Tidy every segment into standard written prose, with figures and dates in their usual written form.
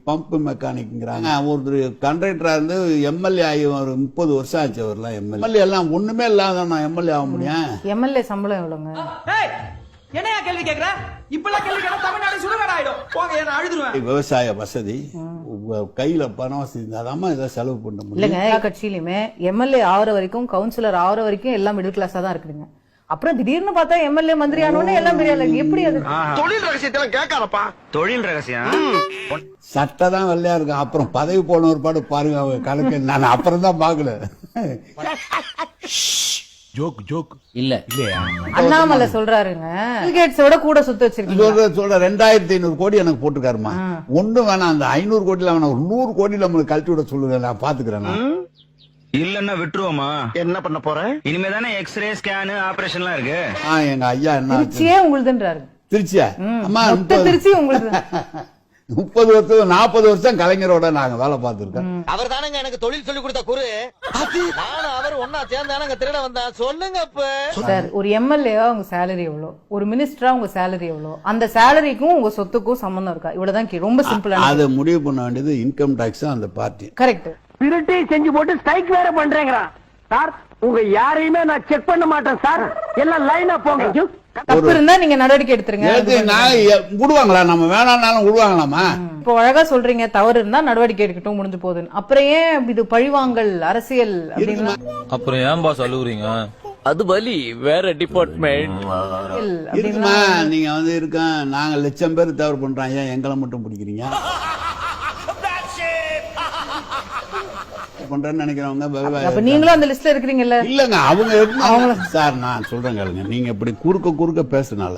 Pump மெக்கானிக்ங்கிறாங்க. ஒருத்தர் கண்டக்டரா இருந்து MLA ஆகி ஒரு 30 வருஷம் ஆச்சு. அவர்லாம் எம்எல்ஏ எல்லாம் ஒண்ணுமே இல்லாத நான் எம்எல்ஏ ஆக முடியும். எம்எல்ஏ சம்பளம் எவ்வளவுங்க? என்னையா கேள்வி கேக்குற? இப்பெல்லாம் கேள்வி கேட்டா தமிழ்நாடு சுடுகாடு ஆயிடும். போங்க, நான் அழுதுருவேன். விவசாய வசதி, கையில பணம் வசதி இருந்தாதாம இதை செலவு பண்ண முடியும். இல்லங்க, எல்லா கட்சியிலுமே எம்எல்ஏ ஆகுற வரைக்கும், கவுன்சிலர் ஆகுற வரைக்கும் எல்லாம் மிடில் கிளாஸா தான் இருக்குதுங்க. அப்புறம் திடீர்னு பார்த்தா எம்எல்ஏ மந்திரி ஆனோடனே எல்லாம் பெரிய ஆளு. எப்படி அது? தொழில் ரகசியத்தெல்லாம் கேட்காதப்பா. தொழில் ரகசியம் சட்டை தான் வெள்ளையா இருக்கும். அப்புறம் பதவி போன ஒரு பாடு பாருங்க அவங்க கணக்கு. நான் அப்புறம் தான் பாக்கல. ஜோக் ஜோக் இல்ல இல்லையா? அண்ணாமலை சொல்றாருங்க, பில்கேட்ஸோட கூட சுத்த வச்சிருக்கீங்க. சொல்ற 2500 கோடி எனக்கு போட்டுக்காருமா. ஒண்ணும் வேணாம், அந்த 500 கோடியில வேணாம், ஒரு 100 கோடி நம்மளுக்கு கழட்டி விட சொல்லுங்க, நான் பாத்துக்கிறேன். இல்லன்னா விட்டுருவோமா? என்ன பண்ண போற? இனிமே தானே எக்ஸ்ரே ஸ்கேன் ஆபரேஷன்லாம் இருக்கு. எங்க ஐயா என்ன திருச்சியே உங்களுதுன்றாரு. திருச்சியா? அம்மா திருச்சி உங்களுக்கு 30 வருஷம் 40 வருஷம் கலைஞரோட நாங்க வேலை பார்த்திருக்கோம். அவர் தானங்க எனக்கு தொழில் சொல்லி கொடுத்த குரு. நானும் அவர் ஒன்னா சேர்ந்தானங்க திருட வந்தா. சொல்லுங்க சார், ஒரு எம்எல்ஏவா உங்க சேலரி எவ்வளவு, ஒரு மினிஸ்டரா உங்க சேலரி எவ்வளவு, அந்த சேலரிக்கும் உங்க சொத்துக்கும் சம்பந்தம் இருக்கா? இவ்வளவுதான் ரொம்ப சிம்பிளா. அதை முடிவு பண்ண வேண்டியது இன்கம் டாக்ஸ் அந்த பார்ட்டி. கரெக்ட். திருட்டை செஞ்சு போட்டு ஸ்ட்ரைக் வேற பண்றேங்கிறான். சார், உங்க யாரையுமே நான் செக் பண்ண மாட்டேன் சார். எல்லாம் லைனா போங்க. தப்பு இருந்தா நீங்க நடவடிக்கை எடுத்துருங்க. விடுவாங்களா? நம்ம வேணாம்னாலும் விடுவாங்களாமா? இப்போ அழகா சொல்றீங்க, தவறு இருந்தா நடவடிக்கை எடுக்கட்டும், முடிஞ்சு போகுதுன்னு. அப்புறம் ஏன் இது பழிவாங்கல் அரசியல் அப்படின்னா? அப்புறம் ஏன் பாஸ் அழுகுறீங்க? அது பலி வேற டிபார்ட்மெண்ட். இருக்குமா? நீங்க இருக்க நாங்க லட்சம் பேர் தவறு பண்றாங்க, ஏன் எங்களை மட்டும் பிடிக்கிறீங்க? பண்றேன்னு நினைக்கிறவங்க அப்ப நீங்களும் அந்த லிஸ்ட்ல இருக்கிறீங்கல்ல? இல்லங்க, அவங்க சார் நான் சொல்றேன் கேளுங்க. நீங்க இப்படி குறுக்க பேசுனால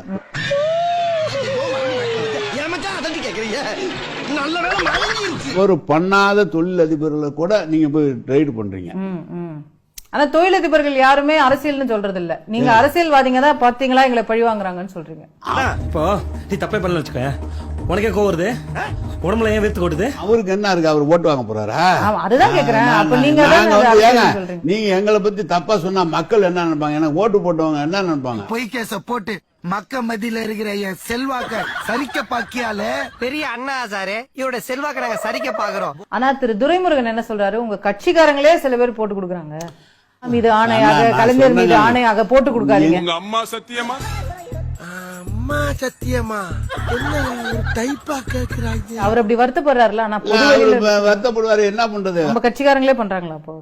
ஒரு பண்ணாத தொழில் அதிபர்களை கூட நீங்க போய் ரைடு பண்றீங்க. ஆனா தொழிலதிபர்கள் யாருமே அரசியல்னு சொல்றது இல்ல. நீங்க அரசியல்வாதிங்க தான் பாத்தீங்களா எங்களை பழி வாங்குறாங்கன்னு சொல்றீங்க. இப்போ நீ தப்பே பண்ணல வச்சுக்க, உனக்கே கோவம் வருது, உடம்புல ஏன் வேர்த்து கொட்டுது? அவருக்கு என்ன இருக்கு? அவர் ஓட்டு வாங்க போறாரா? அதுதான் கேக்குறேன். அப்ப நீங்க நீங்க எங்களை பத்தி தப்பா சொன்னா மக்கள் என்ன நினைப்பாங்க? எனக்கு ஓட்டு போட்டவங்க என்ன நினைப்பாங்க? பொய் கேச போட்டு மக்க மத்தியில இருக்கிற என் செல்வாக்க சரிக்க பாக்கியால பெரிய அண்ணா சாரு இவரோட செல்வாக்க நாங்க சரிக்க பாக்குறோம். ஆனா திரு துரைமுருகன் என்ன சொல்றாரு? உங்க கட்சிக்காரங்களே சில பேர் போட்டு கொடுக்குறாங்க. மீது ஆணையாக, கலைஞர் மீது ஆணையாக போட்டு கொடுக்காதீங்க. உங்க அம்மா சத்தியமா? அம்மா சத்தியமா? என்ன டைப்பா கேக்குறாங்க? அவர் அப்படி வருத்தப்படுறாருல. ஆனா வருத்தப்படுவாரு, என்ன பண்றது? நம்ம கட்சிக்காரங்களே பண்றாங்களா? அப்போ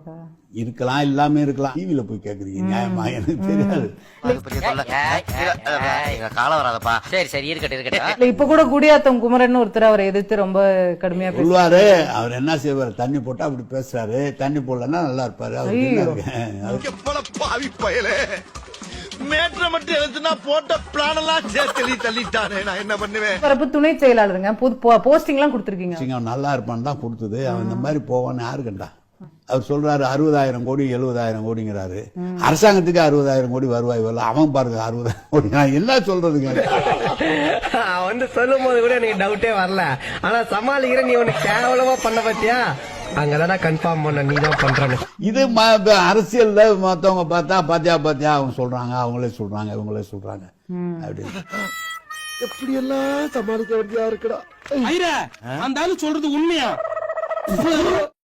இருக்கலாம், இல்லாம இருக்கலாம். டிவில போய் கேக்குறீங்க, நியாயமா? எனக்கு தெரியாது. காலம் வராதப்பா. சரி சரி, இருக்கட்டும். இப்ப கூட குடியாத்தம் குமரன் ஒருத்தர் அவரை எதிர்த்து ரொம்ப கடுமையா சொல்லுவாரு. அவர் என்ன செய்வாரு? தண்ணி போட்டா அப்படி பேசுறாரு, தண்ணி போடலன்னா நல்லா இருப்பாரு. அவருக்கு என்ன இருக்கு? பாவி பயலே, மேட்ர மட்டும் எழுதுனா போட்ட பிளான் எல்லாம் சேர்த்து தள்ளிட்டானே, நான் என்ன பண்ணுவேன்? துணை செயலாளருங்க, போஸ்டிங் எல்லாம் கொடுத்துருக்கீங்க. நல்லா இருப்பான்னு தான் கொடுத்தது. அவன் இந்த மாதிரி போவான்னு யாரு கண்டா? அவர் சொல்றாரு 60,000 கோடி 70,000 கோடிங்கிறாரு. அரசாங்கத்துக்கு 60,000 கோடி வருவாய் வரல. அவன் பாருங்க 60,000 கோடி. நான் என்ன சொல்றதுங்க? சொல்லும் போது கூட எனக்கு டவுட்டே வரல. ஆனா சமாளிக்கிற நீ ஒண்ணு கேவலமா பண்ண பத்தியா? அங்கதான் கன்ஃபார்ம் பண்ண நீ தான் பண்ற. இது அரசியல்ல மத்தவங்க பார்த்தா பாத்தியா அவங்க சொல்றாங்க, அவங்களே சொல்றாங்க, இவங்களே சொல்றாங்க அப்படின்னு. எப்படி எல்லாம் சமாளிக்க வேண்டியா இருக்குடா. அந்த ஆளு சொல்றது உண்மையா?